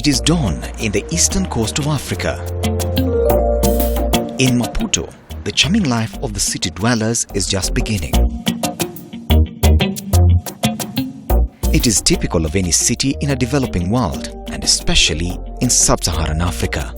It is dawn in the eastern coast of Africa. In Maputo, the charming life of the city dwellers is just beginning. It is typical of any city in a developing world, and especially in sub-Saharan Africa.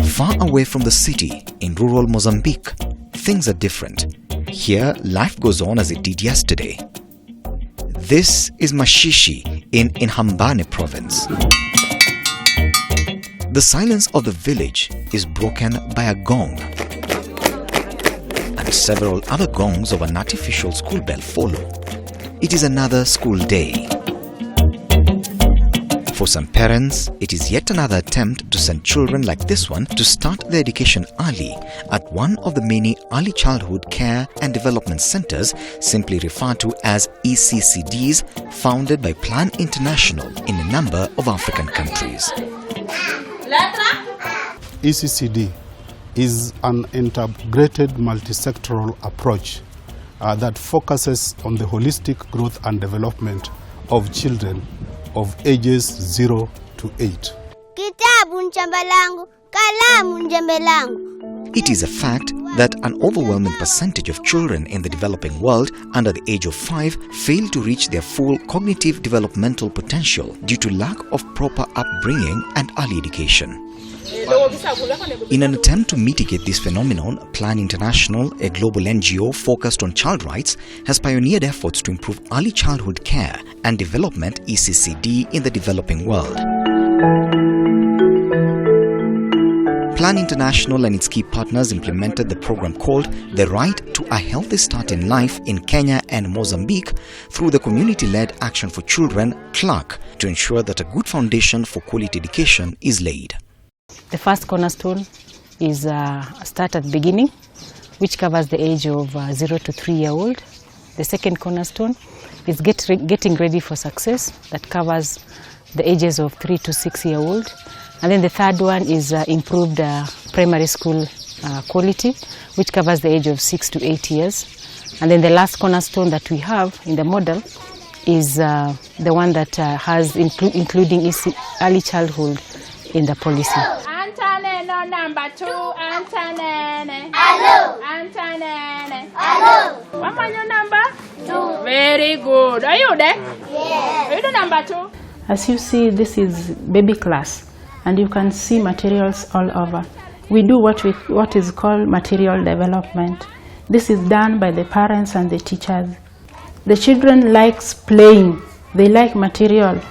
Far away from the city, in rural Mozambique, things are different. Here, life goes on as it did yesterday. This is Mashishi in Inhambane province. The silence of the village is broken by a gong, and several other gongs of an artificial school bell follow. It is another school day. For some parents, it is yet another attempt to send children like this one to start their education early at one of the many early childhood care and development centers, simply referred to as ECCDs, founded by Plan International in a number of African countries. ECCD is an integrated multi-sectoral approach that focuses on the holistic growth and development of children of ages 0 to 8. It is a fact that an overwhelming percentage of children in the developing world under the age of 5 fail to reach their full cognitive developmental potential due to lack of proper upbringing and early education. In an attempt to mitigate this phenomenon, Plan International, a global NGO focused on child rights, has pioneered efforts to improve early childhood care and development (ECCD) in the developing world. Plan International and its key partners implemented the program called The Right to a Healthy Start in Life in Kenya and Mozambique through the community-led Action for Children, CLAC, to ensure that a good foundation for quality education is laid. The first cornerstone is start at the beginning, which covers the age of 0 to 3-year-old. The second cornerstone is getting ready for success, that covers the ages of 3 to 6-year-old. And then the third one is improved primary school quality, which covers the age of 6 to 8 years. And then the last cornerstone that we have in the model is the one that has including early childhood in the policy. Antanene number 2, Antanene. Hello. Antanene. Hello. What are your number? 2. Very good. Are you there? Yes. Are you the number 2? As you see, this is baby class, and you can see materials all over. We do what is called material development. This is done by the parents and the teachers. The children likes playing. They like material.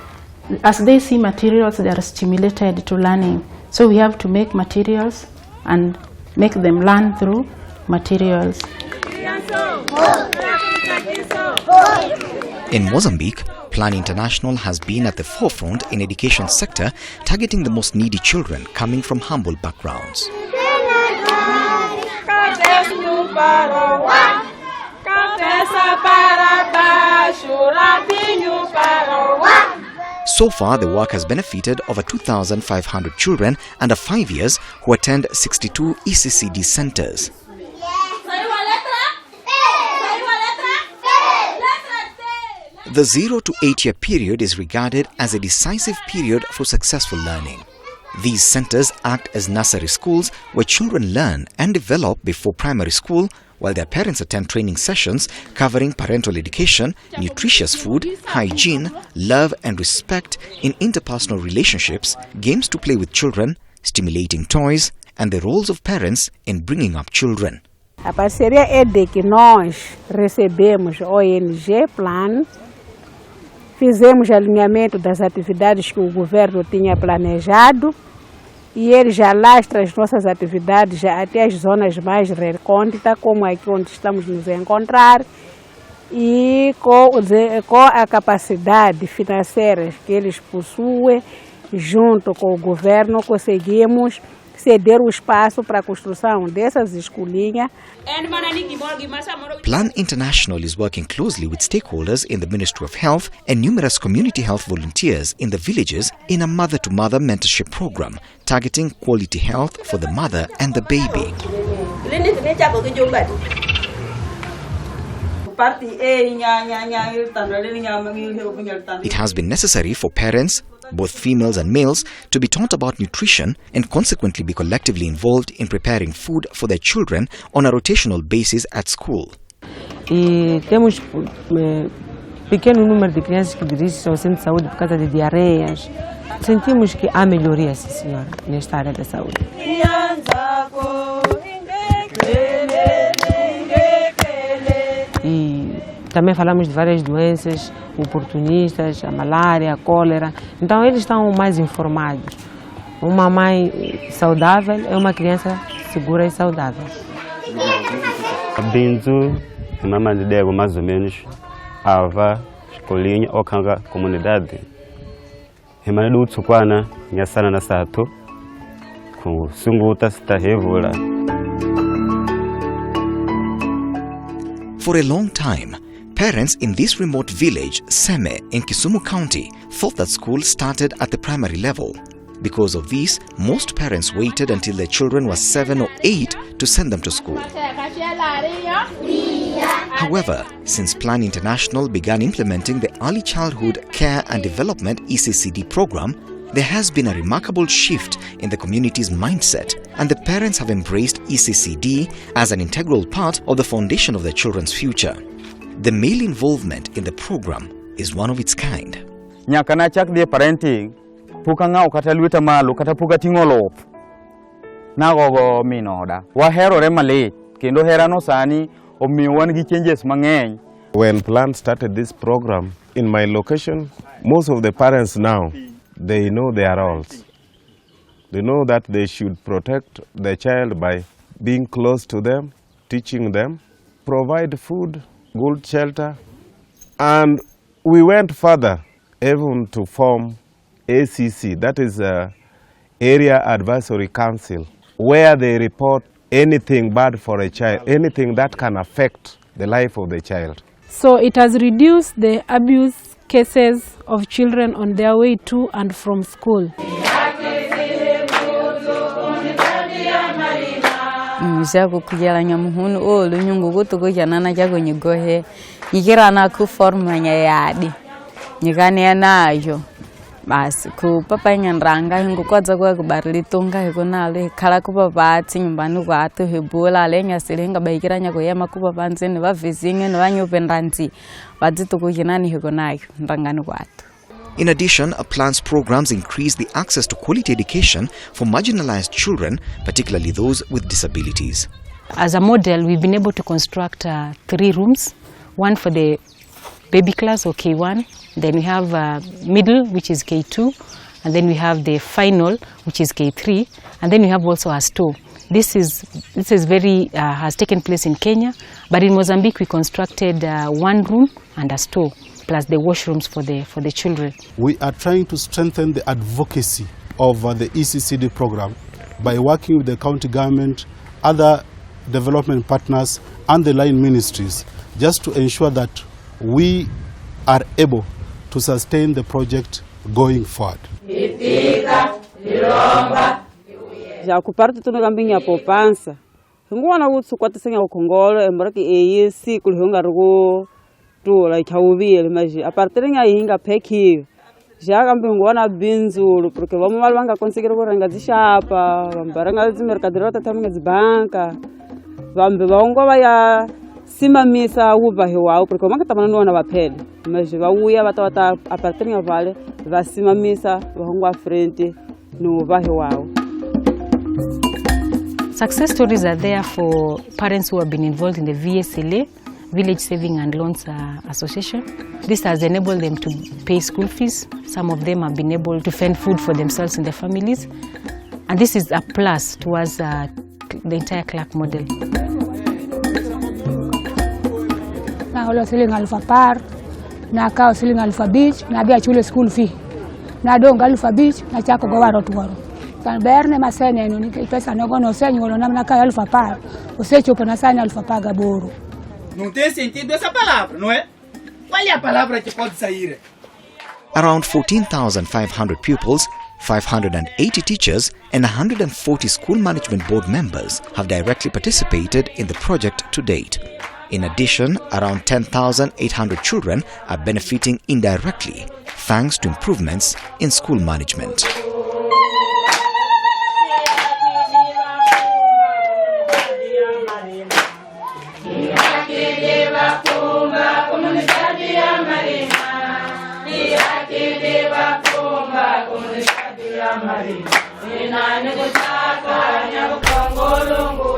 As they see materials, they are stimulated to learning. So we have to make materials and make them learn through materials. In Mozambique, Plan International has been at the forefront in education sector, targeting the most needy children coming from humble backgrounds. So far, the work has benefited over 2,500 children under 5 years who attend 62 ECCD centers. The 0 to 8 year period is regarded as a decisive period for successful learning. These centers act as nursery schools where children learn and develop before primary school, while their parents attend training sessions covering parental education, nutritious food, hygiene, love and respect in interpersonal relationships, games to play with children, stimulating toys, and the roles of parents in bringing up children. A parceria é de que nós recebemos ONG Plan, fizemos alinhamento das atividades que o governo tinha planejado e ele já lastra as nossas atividades já até as zonas mais recônditas, como aqui onde estamos nos encontrar, e com a capacidade financeira que eles possuem, junto com o governo, conseguimos ceder o espaço para a construção dessas escolinhas. Plan International is working closely with stakeholders in the Ministry of Health and numerous community health volunteers in the villages in a mother-to-mother mentorship program targeting quality health for the mother and the baby. It has been necessary for parents, both females and males, to be taught about nutrition and consequently be collectively involved in preparing food for their children on a rotational basis at school. E temos pequeno número de crianças que dirigem ao centro de saúde por causa de diarreias. Sentimos que há melhoria, sim, senhora, nesta área da saúde. E também falamos de várias doenças oportunistas, a malária, a cólera. Então eles estão mais informados. Uma mãe saudável é uma criança segura e saudável. Binzu, mama de dego mais ou menos, ava escolinha ou canga comunidade. Hemana do tsukwana nyasana na sato ku sunguta stahevula. For a long time, parents in this remote village, Seme, in Kisumu County, thought that school started at the primary level. Because of this, most parents waited until their children were 7 or 8 to send them to school. However, since Plan International began implementing the Early Childhood Care and Development ECCD program, there has been a remarkable shift in the community's mindset, and the parents have embraced ECCD as an integral part of the foundation of their children's future. The male involvement in the program is one of its kind. Nyakana chak de parenting puka ngau kata luita malu kata puka tingolop na gogo minoda wa hero re male kendo herano sani o miwan gi changes mangeny. When Plan started this program in my location, most of the parents now, they know their roles. They know that they should protect their child by being close to them, teaching them, provide food, good shelter, and we went further even to form ACC, that is Area Advisory Council, where they report anything bad for a child, anything that can affect the life of the child. So it has reduced the abuse cases of children on their way to and from school. Mzako kujala nyamuhunu olu nyungu gutu kujanana jago nyigohe nyikirana ku forma nyayadi nyikane nayo basi ku papa nyanranga hingu kwaza kwa kubarilitunga hikonale kala ku papa nyumbani kwa atu hebula lenya silenga baikiranya kuyema ku papa nzene bavizinge no banyopendanzi badzitu kujinani hikonayo ndangani kwa atu. In addition, Plan's programs increase the access to quality education for marginalized children, particularly those with disabilities. As a model, we've been able to construct 3 rooms, one for the baby class or K1, then we have middle, which is K2, and then we have the final, which is K3, and then we have also a store. This is very has taken place in Kenya, but in Mozambique we constructed 1 room and a store, plus the washrooms for the children. We are trying to strengthen the advocacy of the ECCD program by working with the county government, other development partners and the line ministries, just to ensure that we are able to sustain the project going forward. Já kuparto tunagambinha poupança. Ngwana utsu kwatisenga ukongolo embaraki eyesi kulihunga rugo tula ikhaubile mas a partir nga hinga phekhiyo. Já ngambingwana binzulu porque vamos mal vanga conseguir kurenga dzishapa, vambaranga dzimercaderota taminga dzibanka. Vambe vaongo ya simamisa uvahi wao porque vanga tamanana vaphele. Mas vauya vatawata a partir nga vale vasimamisa vaongo à frente no vahi wao. Success stories are there for parents who have been involved in the VSLA, Village Saving and Loans Association. This has enabled them to pay school fees. Some of them have been able to fend food for themselves and their families. And this is a plus towards the entire Clark model. Na wala siling alpha par, na kao siling alpha beach, na bia chule school fee. Na donga alpha beach, na chako gawaro tuwaro. Berne masene no ni pesa no gono senho no na kai alfa par. Você chupa na sanya alfa paga boro. Não tem sentido essa palavra, não é? Qual é a palavra que pode sair? Around 14,500 pupils, 580 teachers and 140 school management board members have directly participated in the project to date. In addition, around 10,800 children are benefiting indirectly thanks to improvements in school management. Ina nikutaka nyakongolongo